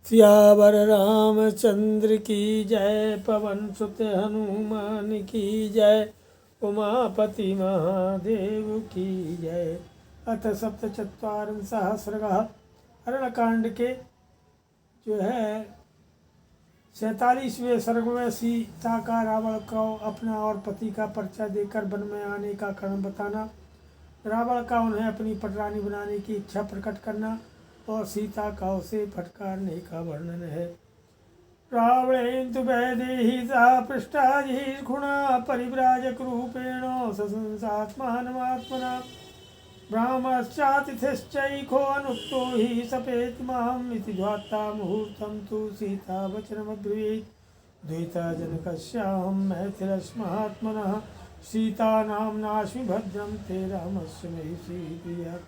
सियावर रामचंद्र की जय, पवन सुत हनुमान की जय, उमापति महादेव की जय। अथ सप्तचत्वारिंशः सर्गः। अरण्यकांड के जो है 47वें सर्ग में सीता का रावण को अपना और पति का परिचय देकर वन में आने का कारण बताना, रावण का उन्हें अपनी पटरानी बनाने की इच्छा प्रकट करना और सीता का उसे फटकारने का वर्णन है। रावणेन तु वैदेहिता पृष्ठा गुणा परिव्राजक रूपेण ससंसात्मानमात्मना ब्राह्मश्चातिथिश्चैको अनुक्तो हि सपेत माम् इति ध्वात्ता मुहूर्तं तु सीता वचनमब्रवीत्। द्वैताजनकस्याहं मैथिलस्मात्मनः सीता नाम्नास्मि भद्रं ते रामस्य महिषी प्रिया।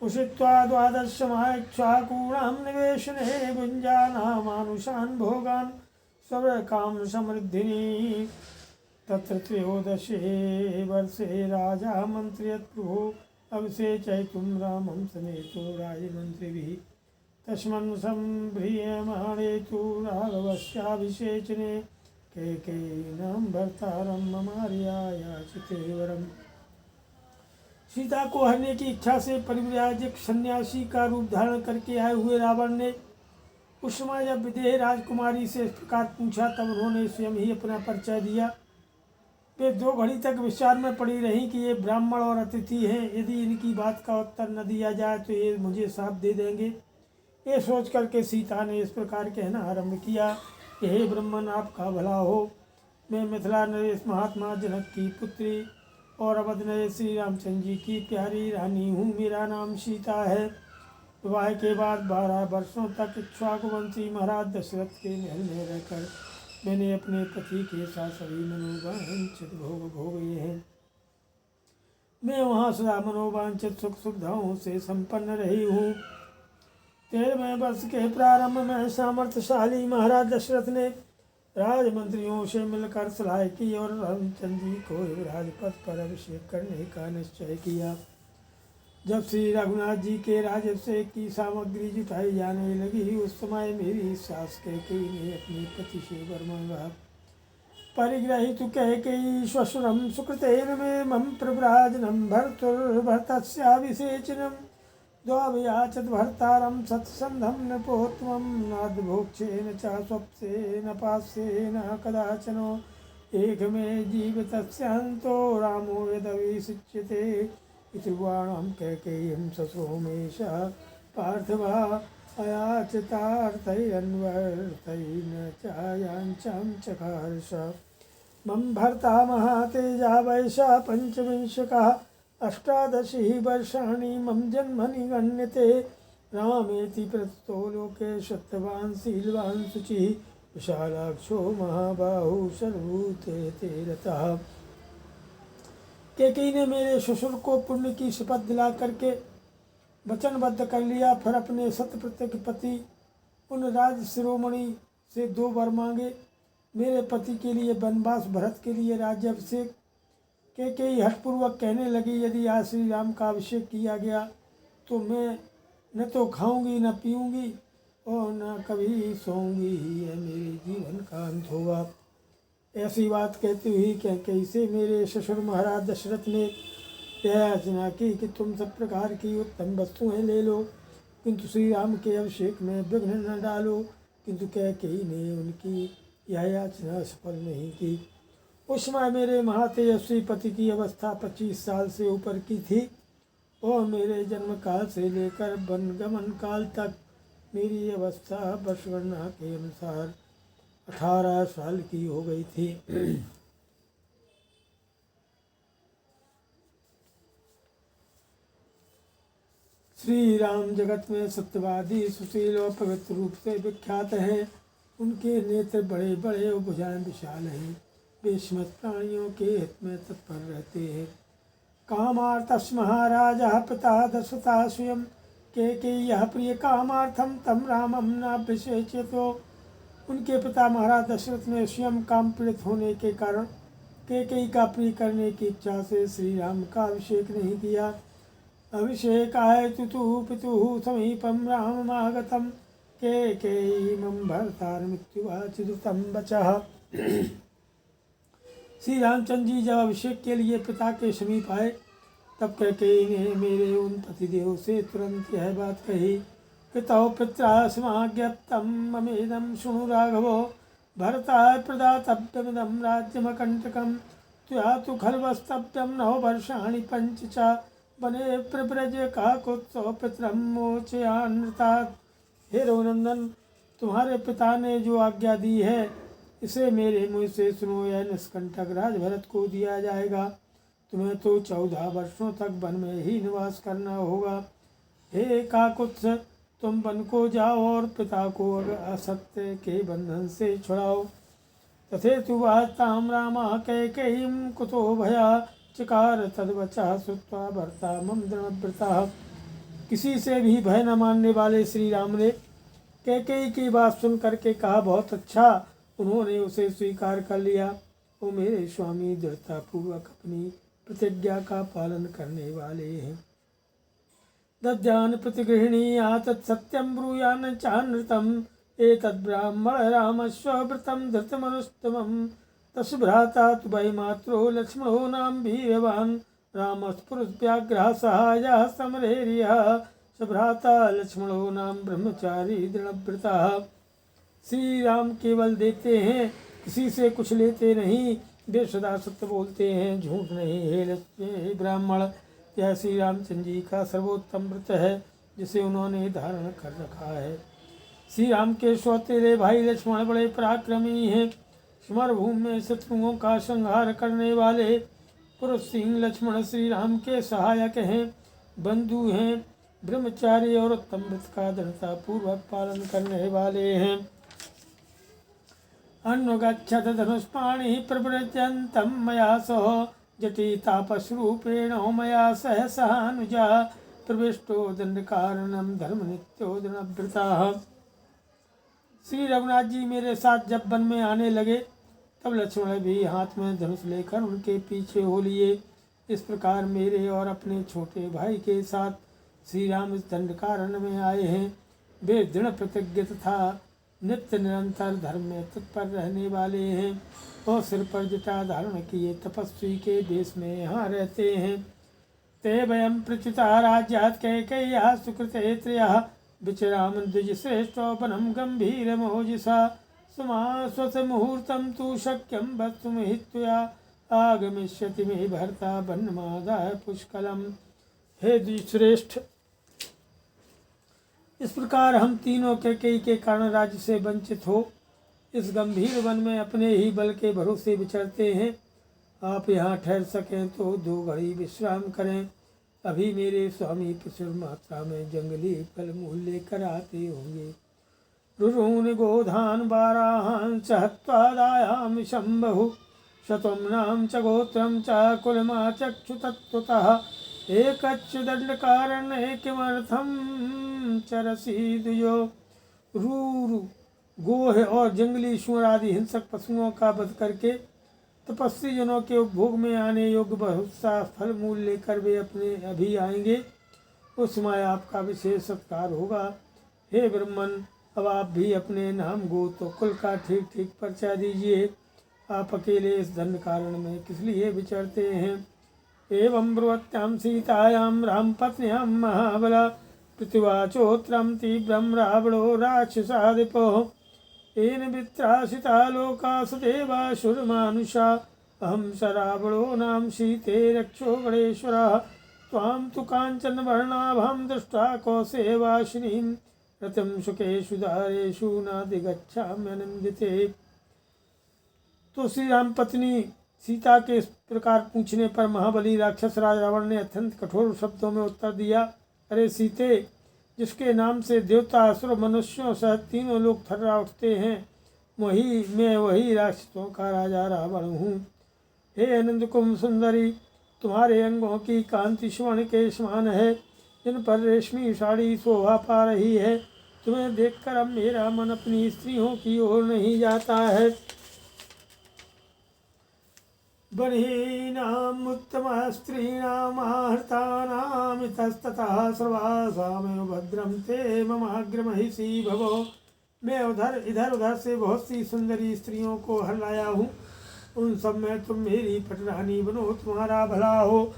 उषित्वा द्वादशमायक्षाकूणां निवेशने भुञ्जानामानुषान् भोगान् सर्वकाम समृद्धिनी। तत्र त्रयोदशे वर्षे राजा मन्त्र्यत् प्रभुः अभिषेचयितुं रामं समेतो राजमन्त्रिभिः। तस्मिन् सम्भ्रियमाणे तु राघवस्याभिषेचने कैकेयीनां भर्तारं ममार्यायाचिते वरम्। सीता को हरने की इच्छा से परिव्राजक सन्यासी का रूप धारण करके आए हुए रावण ने उस समय जब विदेह राजकुमारी से इस प्रकार पूछा, तब उन्होंने स्वयं ही अपना परिचय दिया। वे 2 घड़ी तक विचार में पड़ी रहीं कि ये ब्राह्मण और अतिथि हैं, यदि इनकी बात का उत्तर न दिया जाए तो ये मुझे साथ दे देंगे। ये सोच करके सीता ने इस प्रकार कहना आरंभ किया कि हे ब्राह्मण, आपका भला हो। मैं मिथिला नरेश महात्मा जनक की पुत्री और अवध नरेश श्री रामचंद्र जी की प्यारी रानी हूँ। मेरा नाम सीता है। विवाह के बाद 12 वर्षों तक इक्ष्वाकुवंशी महाराज दशरथ के महल में रहकर मैंने अपने पति के साथ सभी मनोवांछित भोग भोगे हैं। मैं वहाँ सदा मनोवांछित सुख सुविधाओं से संपन्न रही हूँ। 13वें वर्ष के प्रारंभ में सामर्थ्यशाली महाराज दशरथ ने राजमंत्रियों से मिलकर सलाह की और रामचंद्र जी को राजपद पर अभिषेक करने का निश्चय किया। जब श्री रघुनाथ जी के राजाभिषेक की सामग्री जुटाई जाने लगी, उस समय मेरी सास कैकेयी ने अपने पति से वर मांगा। परिग्रहीतु कैकेयी श्वशुरं सुकृतेन मे मम प्रव्राजनं भर्तुर्भर्तस्याभिषेचनं द्वाभयाचत भर्तारं सत्सन्धं नृपोत्तमं नाद्भोक्षेन च स्वप्सेन पास्येन कदाचनो एकमे जीवितस्यान्तो रामो यदभिषिच्यते इति वाणं कैकेयीं ससोमेश पार्थिवा अयाचितार्थैरन्वर्थैन चायाञ्चं चकारश। मम भर्ता महातेजा वैशा 25 अष्टादशी वर्षाणि मम जन्मनि गण्यते। रामेति प्रथितो लोके सत्यवान् शीलवान् शुचिः विशालाक्षो महाबाहु सर्वभूते रतः। कैकेयी ने मेरे ससुर को पुण्य की शपथ दिला करके वचनबद्ध कर लिया। फिर अपने सत्यप्रत्यक्ष पति उन राज शिरोमणि से 2 वर मांगे। मेरे पति के लिए वनवास, भरत के लिए राज्याभिषेक। कैकेयी हठपूर्वक कहने लगी, यदि आज श्री राम का अभिषेक किया गया तो मैं न तो खाऊंगी न पीऊंगी और न कभी सोऊंगी, यह मेरे जीवन का अंत होगा। ऐसी बात कहती हुई कैकेयी से मेरे ससुर महाराज दशरथ ने यह याचना की कि तुम सब प्रकार की उत्तम वस्तुएं ले लो, किंतु श्री राम के अभिषेक में विघ्न न डालो। किंतु कैकेयी ने उनकी यह याचना सफल नहीं की। उस समय मेरे महातेजस्वी पति की अवस्था 25 साल से ऊपर की थी और मेरे जन्म काल से लेकर वनगमन काल तक मेरी अवस्था वर्षगणना के अनुसार 18 साल की हो गई थी। श्री राम जगत में सत्यवादी, सुशील और पवित्र रूप से विख्यात हैं। उनके नेत्र बड़े बड़े और भुजाएं विशाल हैं। वे समस्त प्राणियों के हित में तत्पर रहते हैं। कामार्तस् महाराजा पिता दशरथा स्वयं कैकेय्याः प्रिय कामार्थम तम रामम नाभिषेच्यतो। उनके पिता महाराज दशरथ ने स्वयं काम पीड़ित होने के कारण कैकेयी का प्रिय करने की इच्छा से श्री राम का अभिषेक नहीं किया। अभिषेकाय तु पितुः समीपं राममागतं कैकेयीमं भर्तारमित्युवाच द्रुतं वचः। श्री रामचंद्र जी जब अभिषेक के लिए पिता के समीप आए तब कैकेयी ने मेरे उन पतिदेव से तुरंत यह बात कही, पितौ पित्रा समाज्ञप्तं ममेदं शृणु राघवो, भरताय प्रदातव्यमिदं राज्यमकण्टकं, त्वया तु खल्वस्तव्यं 9 वर्षाणि 5 च, वने प्रव्रज काकुत्सो पितरं मोचयानृतात्। हे रघुनंदन, तुम्हारे पिता ने जो आज्ञा दी है इसे मेरे मुँह से सुनो। यह निष्कंटक राज भरत को दिया जाएगा। तुम्हें तो 14 वर्षों तक वन में ही निवास करना होगा। हे काकुत्स, तुम वन को जाओ और पिता को असत्य के बंधन से छुड़ाओ। तथेतु वातां रामः कैकेयीं कुतो भया चकार तद्वचः श्रुत्वा भर्ता मम दृढ़व्रतः। किसी से भी भय न मानने वाले श्री राम ने कैकेयी की बात सुन करके कहा, बहुत अच्छा, उन्होंने उसे स्वीकार कर लिया। वो मेरे स्वामी दृढ़तापूर्वक अपनी प्रतिज्ञा का पालन करने वाले हैं। दद्यान प्रतिगृहिणीया तत्सत्यं ब्रूयान चानृतम्, एतद्ब्राह्मण रामस्वव्रतं धृतमनुत्तमम्। तस्य भ्राता तु वैमात्रो लक्ष्मणो नाम वीर्यवान्, रामस्पुरुषव्याघ्रः सहायः समरेरियः, स भ्राता लक्ष्मणो नाम ब्रह्मचारी दृढ़व्रतः। श्री राम केवल देते हैं, किसी से कुछ लेते नहीं। वे सदा सत्य बोलते हैं, झूठ नहीं। हे ब्राह्मण, यह श्री रामचंद्र जी का सर्वोत्तम व्रत है जिसे उन्होंने धारण कर रखा है। श्री राम के सौतेले भाई लक्ष्मण बड़े पराक्रमी हैं। समरभूमि में शत्रुओं का संहार करने वाले पुरुष सिंह लक्ष्मण श्री राम के सहायक हैं, बंधु हैं, ब्रह्मचारी और उत्तम व्रत का दृढ़तापूर्वक पालन करने वाले हैं। अनुगच्छत धनुष्पाणि प्रव्रजन्तं मया सह, जटितापस्रूपेण मया सह सहानुजा, प्रविष्टो दंडकारणं धर्मनित्यो दृढ़व्रतः। श्री रघुनाथ जी मेरे साथ जब वन में आने लगे तब लक्ष्मण भी हाथ में धनुष लेकर उनके पीछे हो लिए। इस प्रकार मेरे और अपने छोटे भाई के साथ श्री राम इस दंडकारण्य में आए हैं। वे दृढ़ प्रतिज्ञ तथा नित्य निरंतर धर्म में तत्पर रहने वाले हैं और सिर पर जटा धारण किए तपस्वी के देश में यहाँ रहते हैं। ते वयं प्रच्युता राज्यात् कैकेय्याः सुकृते त्रयः, विचराम द्विजश्रेष्ठो वनं गम्भीरमोजसा, समाश्वस मुहूर्तं तु शक्यं वक्तुमिह त्वया, आगमिष्यति मे भर्ता वनमादाय पुष्कलम्। हे द्विजश्रेष्ठ, इस प्रकार हम तीनों कैकेयी के कारण राज्य से वंचित हो इस गंभीर वन में अपने ही बल के भरोसे विचरते हैं। आप यहाँ ठहर सकें तो 2 घड़ी विश्राम करें। अभी मेरे स्वामी प्रचुर मात्रा में जंगली फल मूल लेकर आते होंगे। रुरून गोधान बाराहान सहत्वादायाम शंभु, शतम नाम च गोत्रम च कुलमा चक्षु तत्वतः, एकच्च दंडकारण्ये किमर्थम चरसी दुयो। रूरु गोह और जंगली शुअर आदि हिंसक पशुओं का वध करके तपस्वी जनों के उपभोग में आने योग्य बहुत सा फल मूल लेकर वे अपने अभी आएंगे। उस समय आपका विशेष सत्कार होगा। हे ब्रह्मन, अब आप भी अपने नाम गोत्र कुल का ठीक ठीक परिचय दीजिए। आप अकेले इस दंड कारण में किस लिए विचरते हैं। एवं ब्रुवत्यां सीतायां राम पत्न्यां महाबला, पृथिवाचोत्रं तीव्रं रावणो राक्षसादिपो, येन वित्रासिता लोका सदेवासुरमानुषा, अहं स रावणो नाम सीते रक्षो गणेश्वरः, त्वां तु काञ्चन वर्णाभां दृष्ट्वा कौसेवासिनीं, रतिं सुखेषु दारेषु नाधिगच्छाम्यनन्दिते। तो श्री राम पत्नी सीता के इस प्रकार पूछने पर महाबली राक्षस राज रावण ने अत्यंत कठोर शब्दों में उत्तर दिया, अरे सीते, जिसके नाम से देवता असुर मनुष्यों सहित तीनों लोग थर्रा उठते हैं, वही राक्षसों का राजा रावण हूँ। हे आनंद कुंभ सुंदरी, तुम्हारे अंगों की कांति स्वर्ण के समान है, जिन पर रेशमी साड़ी शोभा पा रही है। तुम्हें देखकर अब मेरा मन अपनी स्त्रियों की ओर नहीं जाता है। बर्हीणाम् उत्तमस्त्रीणामाहृतानामितस्ततः सर्वासामेव भद्रं ते ममाग्रमहिषी भवो। मैं इधर उधर से बहुत सी सुंदरी स्त्रियों को हर लाया हूँ, उन सब में तुम मेरी पटरानी बनो, तुम्हारा भला हो।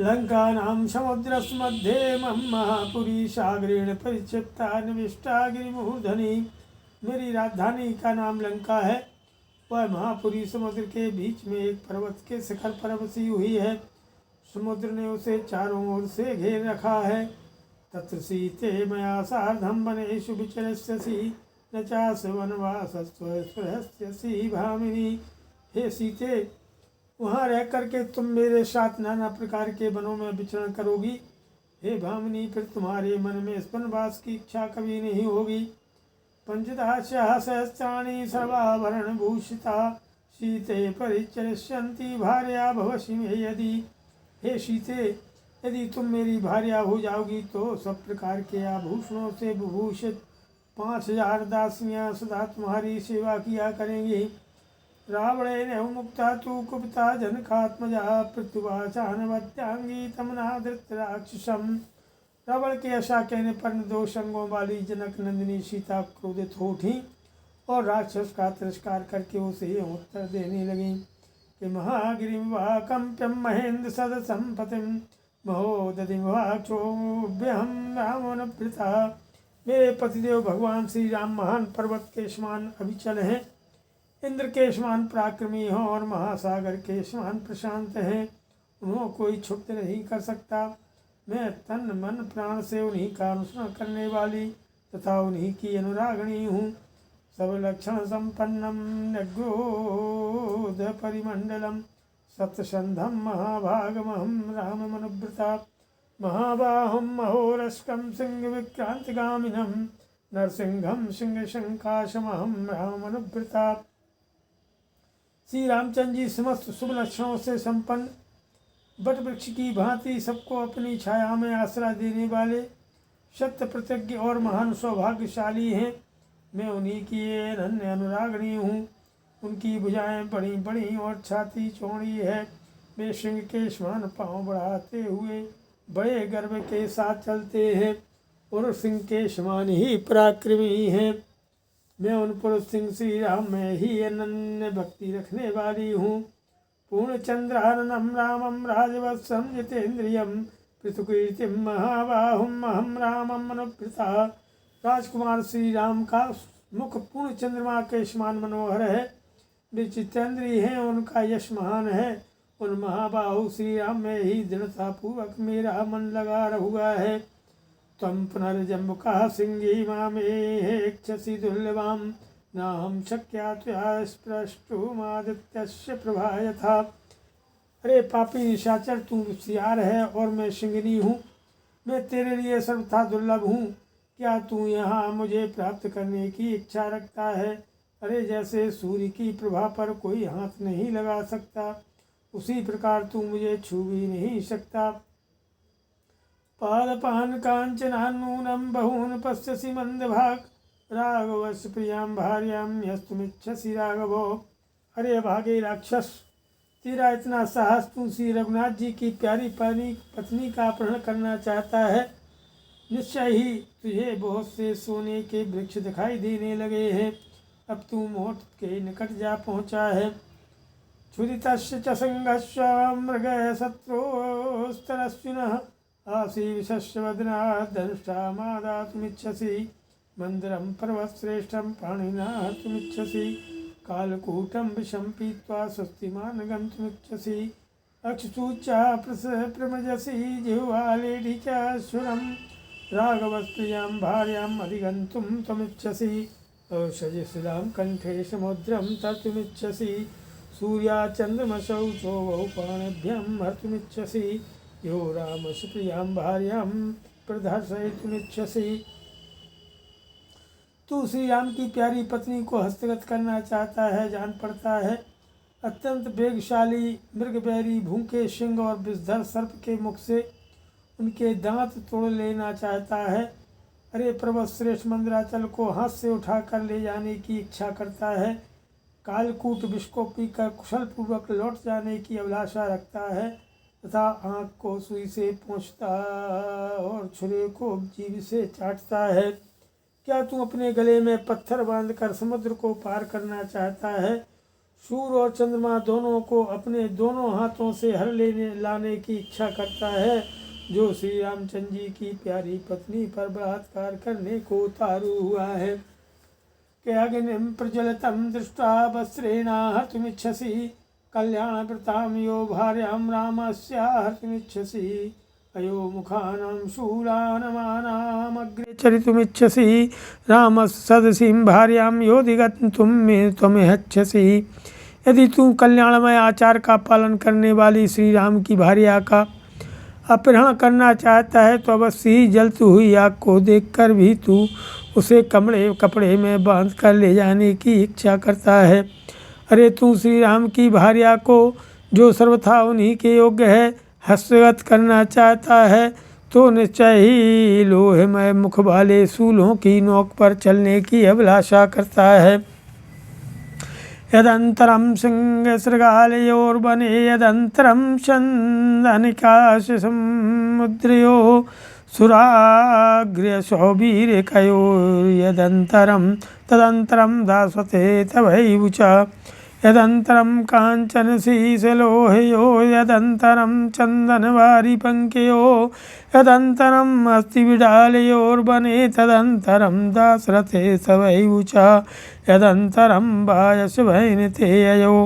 लंका नाम समुद्रस्य मध्ये महापुरी सागरेण परिक्षिप्ता निविष्टा गिरिमूर्धनि। मेरी राजधानी का नाम लंका है, वह महापुरी समुद्र के बीच में एक पर्वत के शिखर पर बसी हुई है। समुद्र ने उसे चारों ओर से घेर रखा है। तत्र सीते मया सार्धं वनेषु विचरस्यसि न चास्य वनवासस्त्वस्पृहस्यसि भामिनी। हे सीते, वहाँ रह करके तुम मेरे साथ नाना प्रकार के वनों में विचरण करोगी। हे भामिनी, फिर तुम्हारे मन में इस वनवास की इच्छा कभी नहीं होगी। पंचदास्याः सहस्राणि सर्वाभरण भूषिता सीते परिचरिष्यन्ति भार्या भवसि मे यदि। हे सीते, यदि तुम मेरी भार्या हो जाओगी तो सब प्रकार के आभूषणों से विभूषित 5000 दासियां सदा तुम्हारी सेवा किया करेंगी। रावणेन मुक्ता तु कुपिता जनकात्मजा पृथ्वाचानवत्यांगी तमना धृतराक्षसम्। रावण के ऐसा कहने पर निर्दोष अंगों वाली जनक नंदिनी सीता क्रोधित हो उठी और राक्षस का तिरस्कार करके उसे उत्तर देने लगी कि महागिरिं वा कंप्यं महेन्द्र सदसंपतिं महोदधिं वा क्षोभ्यहं रामोऽनुवृता। मेरे पतिदेव भगवान श्री राम महान पर्वत के समान अविचल हैं, इंद्र के समान पराक्रमी हैं और महासागर के समान प्रशांत हैं। उन्हों कोई क्षुब्ध नहीं कर सकता। मैं तन मन प्राण से उन्हीं का अनुसरण करने वाली तथा उन्हीं की अनुरागिणी हूँ। सब लक्षण संपन्नम नग्रोध परिमंडलम सप्तसंधम महाभागमहं राममनुव्रता। महाबाहुं महोरस्कं सिंह विक्रांतिगामिनं नरसिंहं सिंह शंकाशमहं राममनुव्रता। श्री रामचंद्र जी समस्त शुभ लक्षणों से संपन्न, बट वृक्ष की भांति सबको अपनी छाया में आश्रय देने वाले, सत्य प्रतिज्ञ और महान सौभाग्यशाली हैं। मैं उन्हीं की अनन्य अनुरागिणी हूँ। उनकी भुजाएं बड़ी बड़ी और छाती चौड़ी है। वे सिंह के समान पाँव बढ़ाते हुए बड़े गर्व के साथ चलते हैं और सिंह के समान ही पराक्रमी हैं। मैं उन पुरुष सिंह श्री राम में ही अनन्य भक्ति रखने वाली हूँ। पूर्णचंद्राननं रामं राजवत्सं जितेन्द्रियं पृथुकीर्तिं महाबाहुं अहं रामं अनुवृता। राजकुमार श्री राम का मुख पूर्ण चंद्रमा के समान मनोहर है। वे जितेंद्रिय हैं, उनका यश महान है। उन महाबाहु श्री राम में ही दृढ़तापूर्वक मेरा मन लगा हुआ है। त्वं पुनर्जम्बुकः सिंही मामेक्षसि दुर्लभां नाहं शक्या त्वया स्पृष्टुमादित्यस्य प्रभा यथा। अरे पापी निशाचर, तू सियार है और मैं सिंहनी हूँ। मैं तेरे लिए सर्वथा दुर्लभ हूँ। क्या तू यहाँ मुझे प्राप्त करने की इच्छा रखता है? अरे जैसे सूर्य की प्रभा पर कोई हाथ नहीं लगा सकता, उसी प्रकार तू मुझे छू भी नहीं सकता। पादपान कांचनान्नूनं बहून् पश्यसि मंदभाग राघवस्य प्रियां भार्यां यस्तुमिच्छसि राघवो। अरे भागे राक्षस, तेरा इतना साहस, तू श्री रघुनाथ जी की प्यारी पत्नी का अपहरण करना चाहता है। निश्चय ही तुझे बहुत से सोने के वृक्ष दिखाई देने लगे हैं। अब तू मौत के निकट जा पहुँचा है। क्षुदितस्य च संगस्य मृगः शत्रोस्तरस्विनः आशीविशस्य वदनात् दंष्टामादातुमिच्छसि मंदिरं पर्वतश्रेष्ठं पाणिना हर्तुमिच्छसि कालकूटं विषं पीत्वा स्वस्तिमान् गन्तुमिच्छसि अक्षसूचा प्रमजसि जिह्वालेढि च सुरं राघवस्प्रियां भार्याम् अधिगन्तुं त्वमिच्छसि औषधिशिलां कण्ठे समुद्रं तर्तुमिच्छसि सूर्याचन्द्रमसौ चोभौ पाणिभ्यं हर्तुमिच्छसि यो रामस्य प्रियां भार्यां प्रदर्शयितुमिच्छसि। तू श्री राम की प्यारी पत्नी को हस्तगत करना चाहता है, जान पड़ता है। अत्यंत वेगशाली मृगबैरी भूखे सिंह और विषधर सर्प के मुख से उनके दांत तोड़ लेना चाहता है। अरे पर्वत श्रेष्ठ मंदराचल को हाथ से उठाकर ले जाने की इच्छा करता है। कालकूट विष को पीकर कुशल पूर्वक लौट जाने की अभिलाषा रखता है तथा आँख को सुई से पोंछता और छुरे को जीभ से चाटता है। क्या तू अपने गले में पत्थर बांधकर समुद्र को पार करना चाहता है? सूर्य और चंद्रमा दोनों को अपने दोनों हाथों से हर लाने की इच्छा करता है, जो श्री रामचंद्र जी की प्यारी पत्नी पर बलात्कार करने को उतारू हुआ है। के अग्निम प्रज्वलितं दृष्ट्वा वस्त्रेणाहर्तुमिच्छसि कल्याणवृतां यो भार्यां रामस्य हर्तुमिच्छसि अयो मुखानां शूलानमानामग्रे चरितुमिच्छसि रामसदसीं भार्यां योधिगन्तुं त्वमिच्छसि। यदि तू कल्याणमय आचार का पालन करने वाली श्री राम की भार्या का अपहरण करना चाहता है तो अवश्य ही जलती हुई आग को देखकर भी तू उसे कपड़े में बांध कर ले जाने की इच्छा करता है। अरे तू श्री राम की भार्या को, जो सर्वथा उन्हीं के योग्य है, हस्तगत करना चाहता है तो निश्चय ही लोहमय मुख वाले शूलों की नोक पर चलने की अभिलाषा करता है। यदंतरम सिंहशृगालयोर्वने यदंतरम चन्दनिकाशसमुद्रयो सुराग्र्यशोभिरेकयोर्यदन्तरं तदन्तरं दास्वते तवैव च यदन्तरं काञ्चनशीशलोहयो यदन्तरं चन्दनवारिपङ्कयो यदन्तरम् अस्थिविडालयोर्वने तदन्तरं दाशरथे तवैव च यदन्तरं वायसवैनतेयो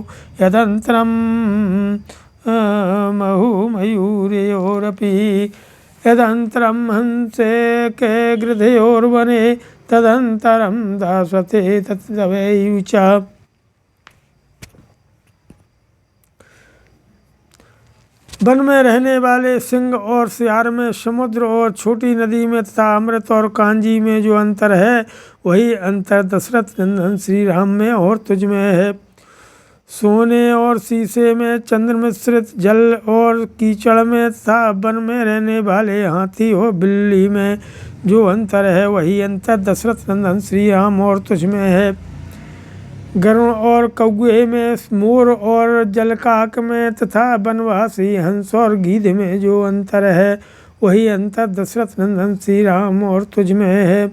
यदन्तरं महुमयूरयोरपि यदन्तरं हंसे के गृधयोर्वने तदन्तरं दास्वते तवैव च। वन में रहने वाले सिंह और सियार में, समुद्र और छोटी नदी में तथा अमृत और कांजी में जो अंतर है, वही अंतर दशरथ नंदन श्री राम में और तुझ में है। सोने और शीशे में, चंद्र मिश्रित जल और कीचड़ में तथा वन में रहने वाले हाथी और बिल्ली में जो अंतर है, वही अंतर दशरथ नंदन श्री राम और तुझ में है। गरुड़ और कौए में, मोर और जलकाक में तथा बनवासी हंस और गीध में जो अंतर है, वही अंतर दशरथ नंदन श्री राम और तुझ में है।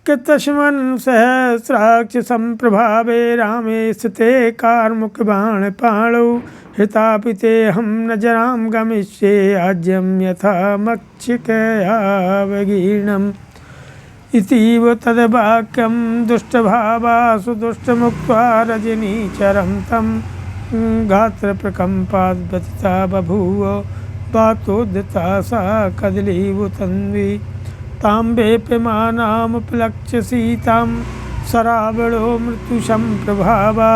कि तस्मन् सहस्राक्ष संप्रभावे रामे स्थिते कार्मुक बाण पाणौ हितापिते हम नजराम गमिष्ये आज्यम यथा मक्षिकयावगीर्णम् इतीव तद्वाक्यं दुष्टभावासु दुष्टमुक्त्वा रजनीचरं तं गात्रप्रकम्पाद्व्यथिता बभूव वातोद्यता सा कदलीव तन्वी ताम्बेप्यमानामुपलक्ष्य सीतां सरावणो मृत्युसंप्रभावा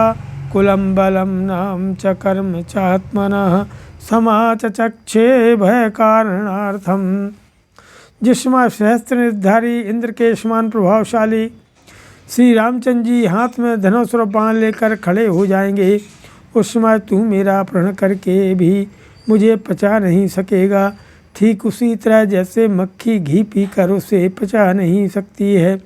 कुलं बलं नाम च कर्म चात्मनः समाचचक्षे भयकारणार्थम्। जिसमें सहस्त्र निर्धारी इंद्र के समान प्रभावशाली श्री रामचंद्र जी हाथ में धनुष और बाण लेकर खड़े हो जाएंगे, उस समय तू मेरा अपहरण करके भी मुझे पचा नहीं सकेगा। ठीक उसी तरह जैसे मक्खी घी पीकर उसे पचा नहीं सकती है।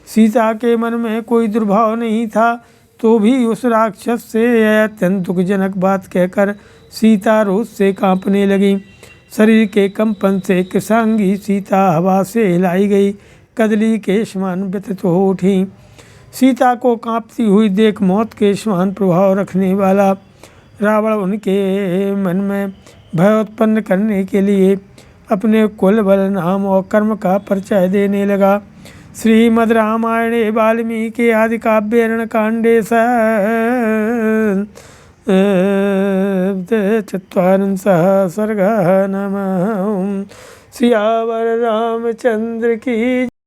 सीता के मन में कोई दुर्भाव नहीं था, तो भी उस राक्षस से अत्यंत दुखजनक बात कहकर सीता रोष से कांपने लगी। शरीर के कंपन से कृशांगी सीता हवा से हिलाई गई, कदली के समान व्यथित हो उठी। सीता को कांपती हुई देख मौत के समान प्रभाव रखने वाला रावण उनके मन में भय उत्पन्न करने के लिए अपने कुल बल नाम और कर्म का परिचय देने लगा। श्रीमद् रामायणे वाल्मीकि आदि काव्ये अरण्यकाण्डे चत्वारिंशः सर्गः। नमः। सियावर रामचंद्र की।